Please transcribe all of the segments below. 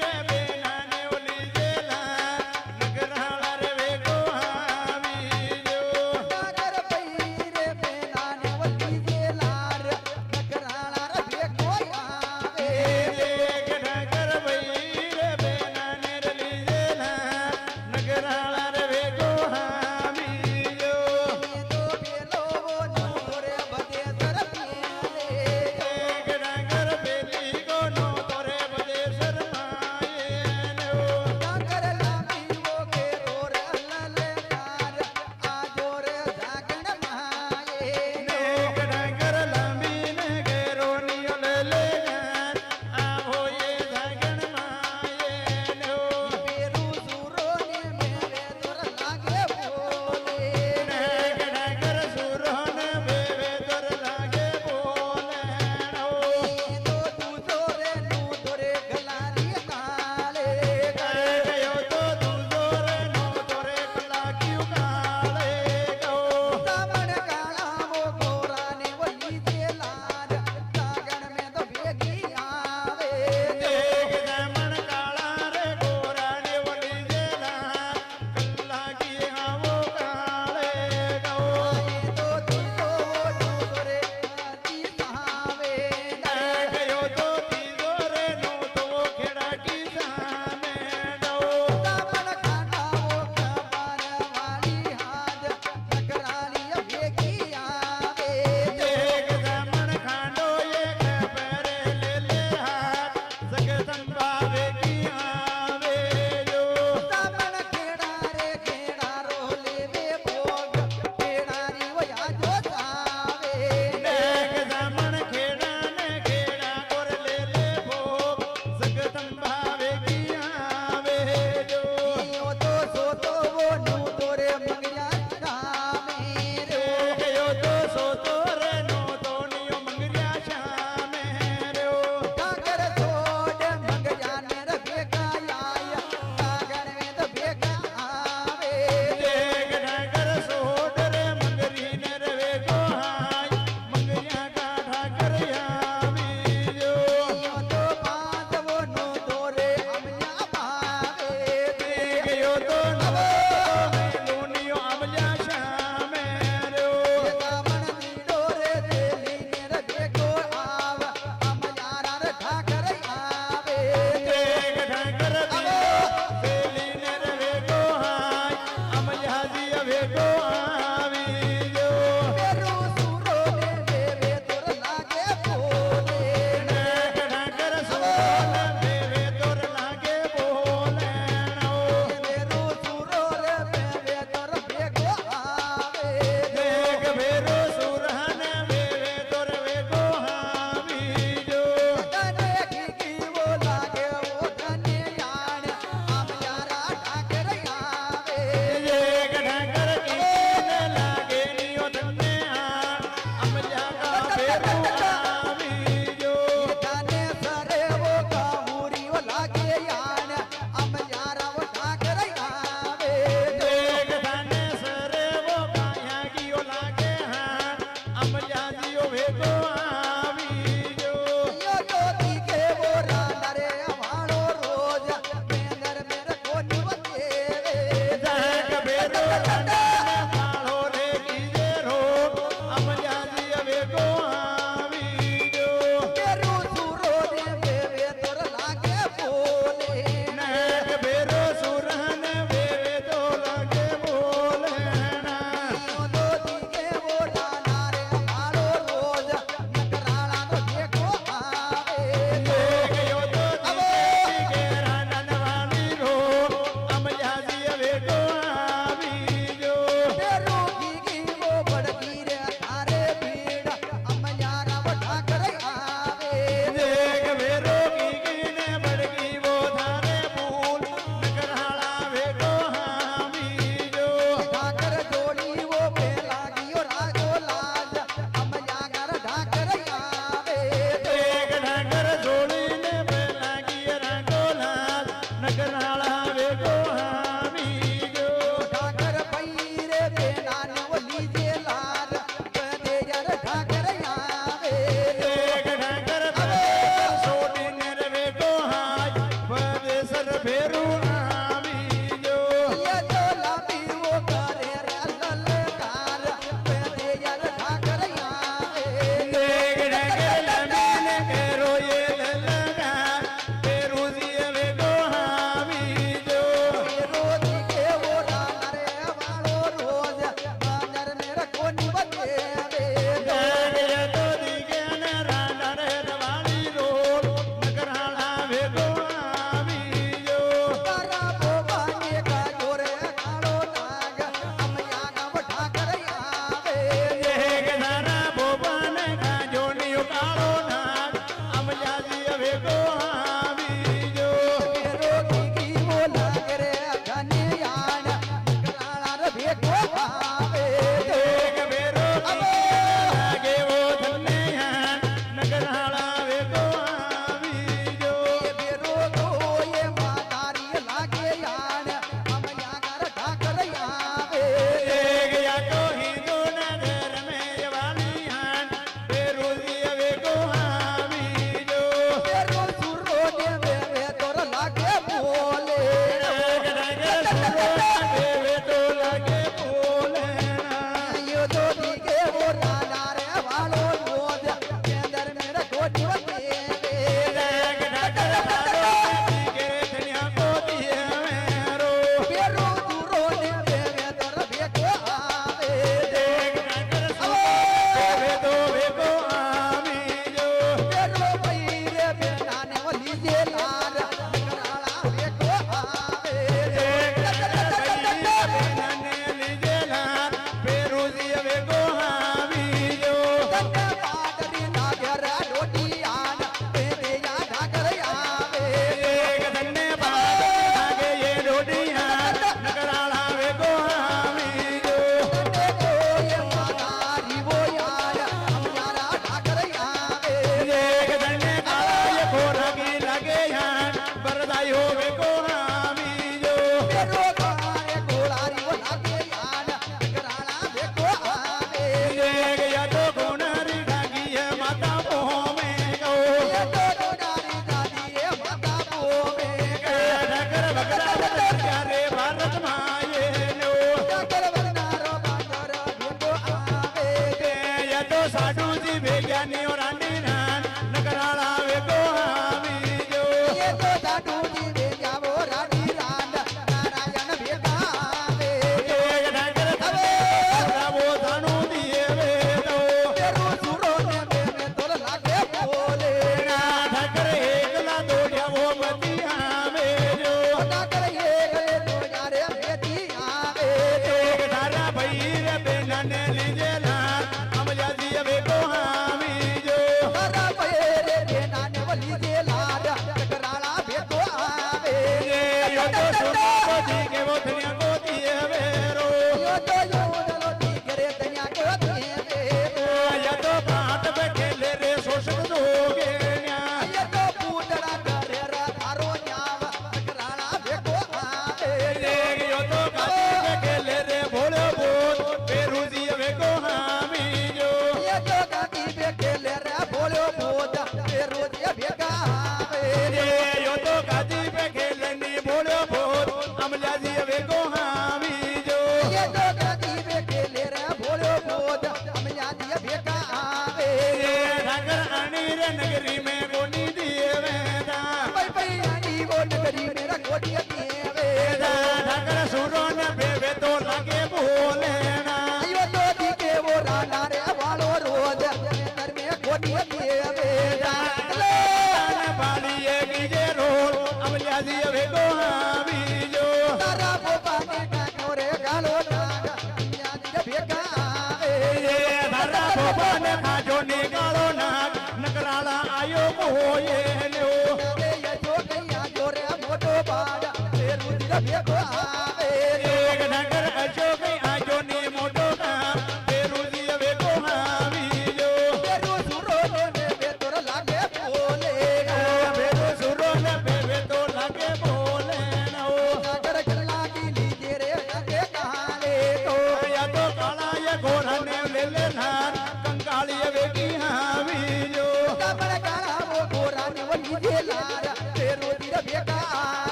રે બેના ને ઓલી જેલા નગરાળા રે વેગો હા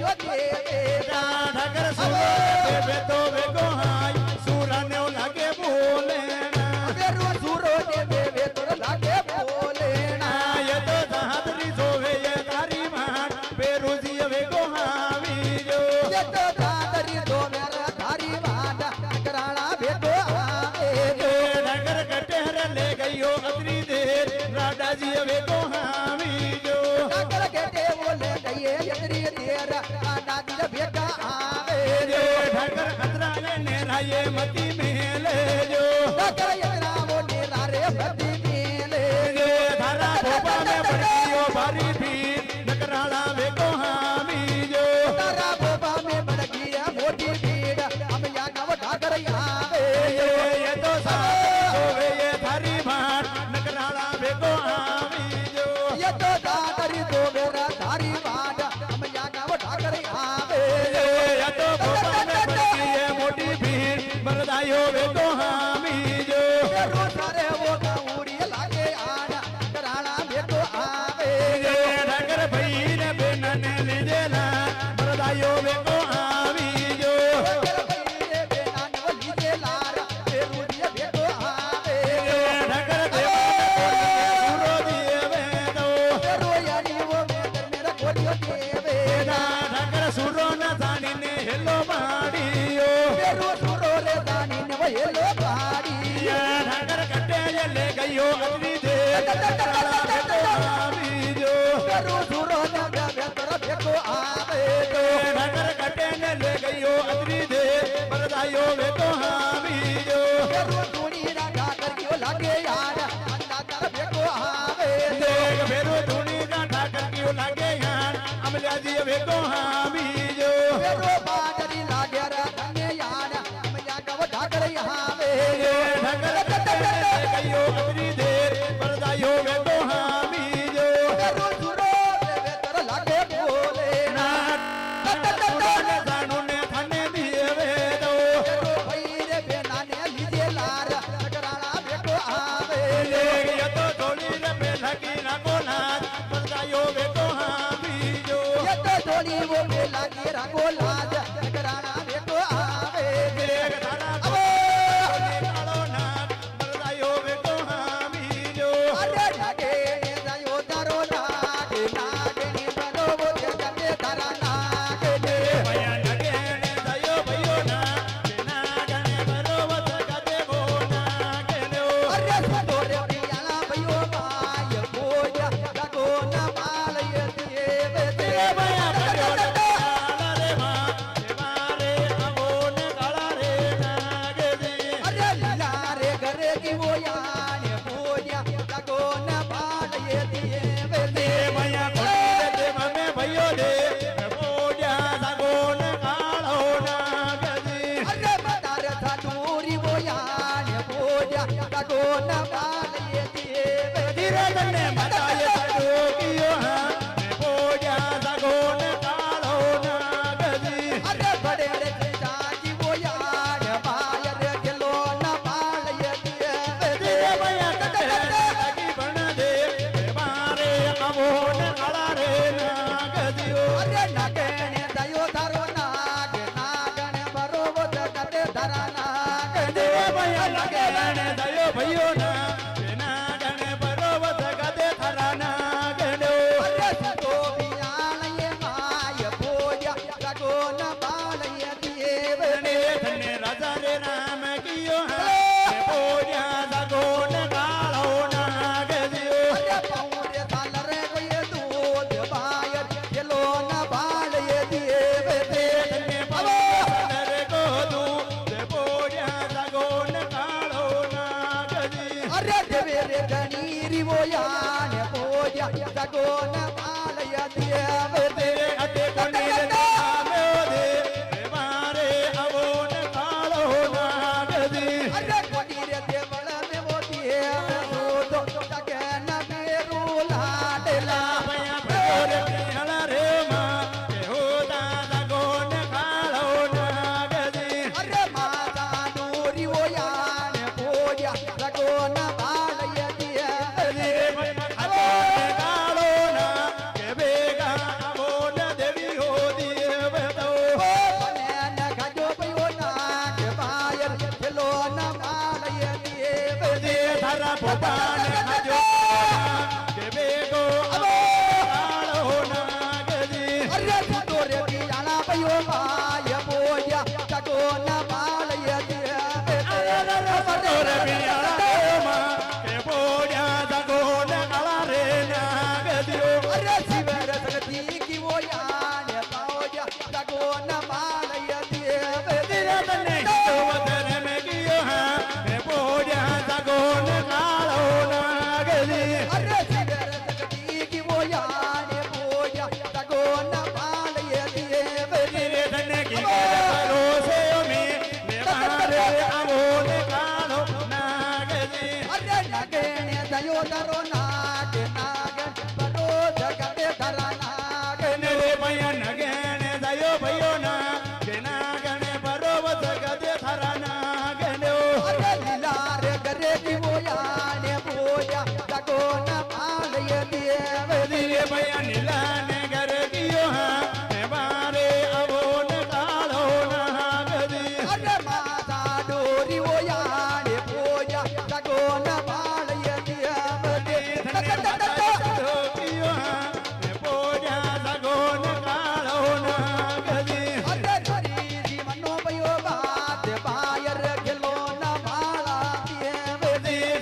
કોડિયો દેવે ઠાકર સુરો દેવે તો વેગો હાય સુરાને લાગે બોલે વેરો સુરો દેવે તો લાગે બોલે એ તો સાહદરી જોવે એ તારી માટ પેરુજી વેગો હાવી જો એ તો દાદરી જોવે તારી માટ કરાણા ભેગો આવે નગર કટેર લે ગયો અતરી દે રાડાજી વેગો હાવી જો નગર કટે બોલે ગયે અતરી દેર દાદી ભેગા આવે ઠાકર ખતરાએ ને રાયે મતી મેલે જો નગર યરા બોલે રારે મતી મેલે धारा भोपा में बड़कियो भारी भीड़ नकराला वेगो हामी जो तारा बोबा में बढ़ गया मोटी भीड़ हम यहाँ गाँव ठाकर आवे ये तो सोवे ये थारी भाट नकराला वेगो हामी जो ये तो दादरी दो मेरा धारी बाट हम यहाँ गाँव ठाकर आवे ये तो भोपा में बड़कियो मोटी भीड़ बरदायो वेगो हामी जो रो सारे वो गाँवड़ी लागे आना कराना भेटो आवे नगर भाई ने बेना ने लीजेला बरदायो वेगो हामी जो नगर भैया बेना ने लीजे लारा बेरुदिया भेटो आवे नगर देव सुरो दिए वेदो रो यानी वो मेरा कोडियो देवे नगर सुरो न जानी ने हेलो माडियो रो सुरो रे दानी ने वो हेलो बाड़ी नगर कटे ले गयो अग्नि दे जो रो सुरो न गावे तोरा भेटो आवे नगर कटे ने ले गयो अग्नि दे बरदायो वेगो हामी जो रो धूनी ना ठाकर क्यों लागे यार अंदा कर भेटो आवे देख फेरो धूनी का ठाकर क्यों लागे यार अमला जी वेगो हामी जो रो बाजरी लागे रे धन्य यार हम या गाँव ठाकर आवे नगर कटे ले गयो अग्नि दे बरदायो वेगो हामी जो रो सुरो देवे तोरा लागे बोले रो भई रे बेना ने लीजे लार कराना भेटो आवे ये तो धोनी वो पे लागे रंगो लाज कराना भेटो आवे अरे लागे ने जायो दारो नागे नागे ने बनो वो जगते धरा नागे ने अरे सुतोरे पियाला भयो माय बोया लगो न माल ये देवे देवे अरे लीला रे घरे की वो यान बोया लगो न माल ये देवे देवे अरे मदार था दूरी वो यान बोया लगो न माल ये देवे धीरे धन्य बताए सडो कियो हाँ बोजा सगोन कालो नागजी अरे बड़े रे चाची वो यान माय रे दिलो न माल ये देवे धीरे भैया कटे लगी बन दे मारे अमोन काला रे नागजियो अरे नागने दयो धरो नाग नागने बरोबर जगते धरा नाग धीरे भैया लगे लने दयो भयो ना नागने बरोबर जगते थरा नागनो अरे सतो बियान ये माय बोया लगो न बाल ये देव धन्य धन्य राजा रे नाम कियो हाँ बोजा सगोन कालो नागजियो अरे पौरे साल रे कोई दूध बायर दिलो न बाल ये देव धन्य पवन को दू दे बोजा सगोन कालो नागजी अरे देवे रे गणीरी वो यान बोया लगो न बाल ये देव तेरे अटे कोंडीर नाम दे मारे अवोन कालो नागजी अरे कोडीरे देवल में वो देव दूध जगे न बेरू लाडला भैया भोरे पिहला रे मां के होता सगोन कालो नागजी अरे माता दूरी वो यान बोया लगो न बाल ये देव तेरे मन कालो ना के बेगा ભોપાને ખાજો કે બેગો કાળો નાગજી અરે તો રે પિયાળા ભયો માય બોયા જગો ન માલય દેવે રે પિયાળા કે બોડ્યા જગોને કાળા રે નાગજીઓ અરે શિવર સગતી કી બોયા ને પાઓયા જગો ન માલય દેવે તને વતન મે ગયો હા કે બોડ્યા જગોને કાળો નાગજી અરે શિવર સગતી કી બોયા ને બોયા જગો ન માલય દેવે ધીરે ધને કી ભરોસે મે મારે આવો ને કાળો નાગજી અરે નાગેણે દયો દરો નાગે નાગણ બરો જગતે ધરા નાગણ રે ભયા નગેણે દયો ભયો ના કે નાગણે બરોબ જગતે થરા નાગણ્યો અરે લીલા રે ગરે જીવોયા ને બોયા જગો ન માલય દેવે ધીરે ભયા નીલાને ઘર ગયો હા ને બારે આવો ને કાળો નાગજી અરે માતા ડોરી ઓયા ને બોયા જગો ન માલય દેવે ધને માતા ગયો હા ને બોડ્યા જગોને કાળો નાગજી અરે ધરી જીવનો ભયો બાત બાયર ગેલો ન માલા દેવે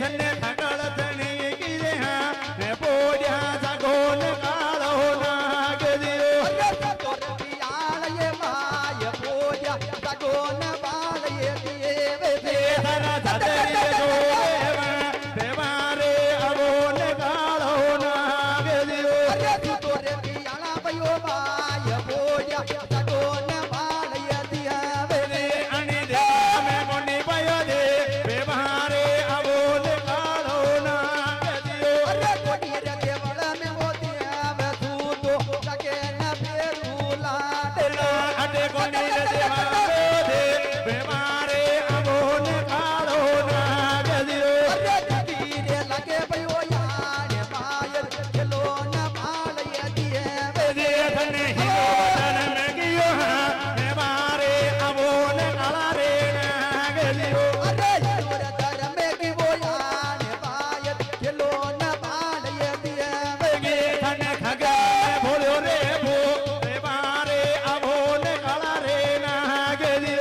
ધને થકળ ધણી ગીરે હા ને બોડ્યા જગોને કાળો નાગજી અરે સતોર પિયાળય માય બોયા જગો ન માલય દેવે ધરા ધતરી જોવે તે મારે આવો ને કાળો નાગજી અરે સતોર પિયાળા ભયો માય બોયા જગો ન માલય દેવે અણી દે મે કોની પયો દે બે મારે આવો ને કાળો નાગજી અરે કોડી રે દેવળ મે મોતિયા મે તું તો સકે ન ફેરું લાડલા અટે કોની રે દેવા દે બે મારે આવો ને કાળો નાગજી અરે દીદી રે લાગે ભયો યાને માયર ગેલો ન માલય દેવે દે ધને હિરો વતન મે ગયો હા બે મારે આવો ને કાળા રે નાગજી અરે ઈશ્વર ધર્મે ગીવો યાને માયર ગેલો ન માલય દેવે ગે ધને ખગે ભોલ્યો રે ભો બે મારે આવો ને કાળા રે નાગજી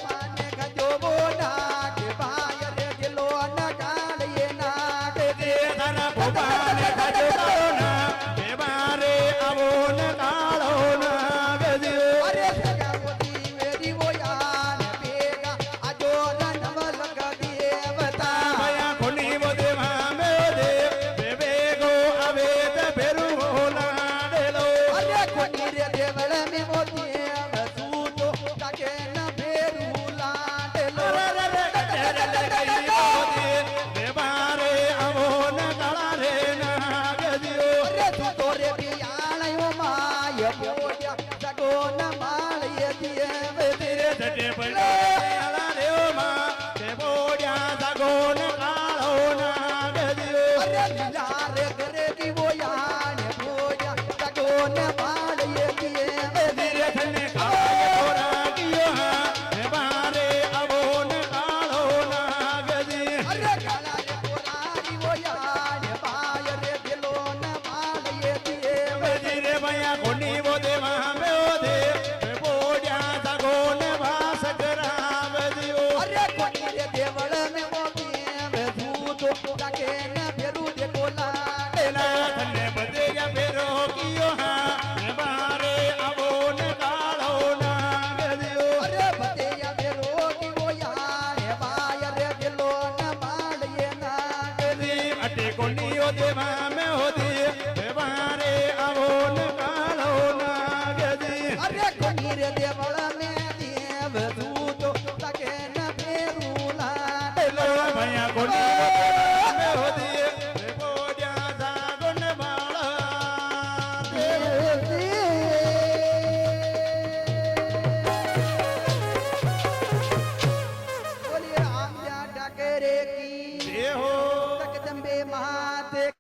માને ગજો બોના કે માયર ગેલો ન કાળય નાગે દે ધરા ભોપાને ખાજો કાળો ના બે મારે આવો ને કાળો નાગજી અરે સગાવતી મેરી બોયાને ભેગા આજો નવ લગ દેવતા ભયા કોની બોદે મામે દે બે બેગો આવે તે ભેરું લાડેલો અરે કોની રે દેવળ મે મોતી સૂતો તાકે ન ભેરું લાડેલો રે રે રે ગઈ બોદે બે મારે આવો ને કાળા રે નાગજી અરે સૂતો રે પિયાળયો માય બોયા સગો ન માળય દેવે ધીરે ધટે પડ્યા રે માં તે બોડ્યા જાગો ને કાળો નાગજી અરે લીલા રે ઘરે દીવો યાને બોયા સગો ન માળય દેવે ધીરે ધને કાળે ખોરા ગયો હા બે મારે આવો ને કાળો નાગજી અરે કાલા રે કોરારી બોયાને માય રે ગેલો ન માળય દેવે ધીરે ભયા કોની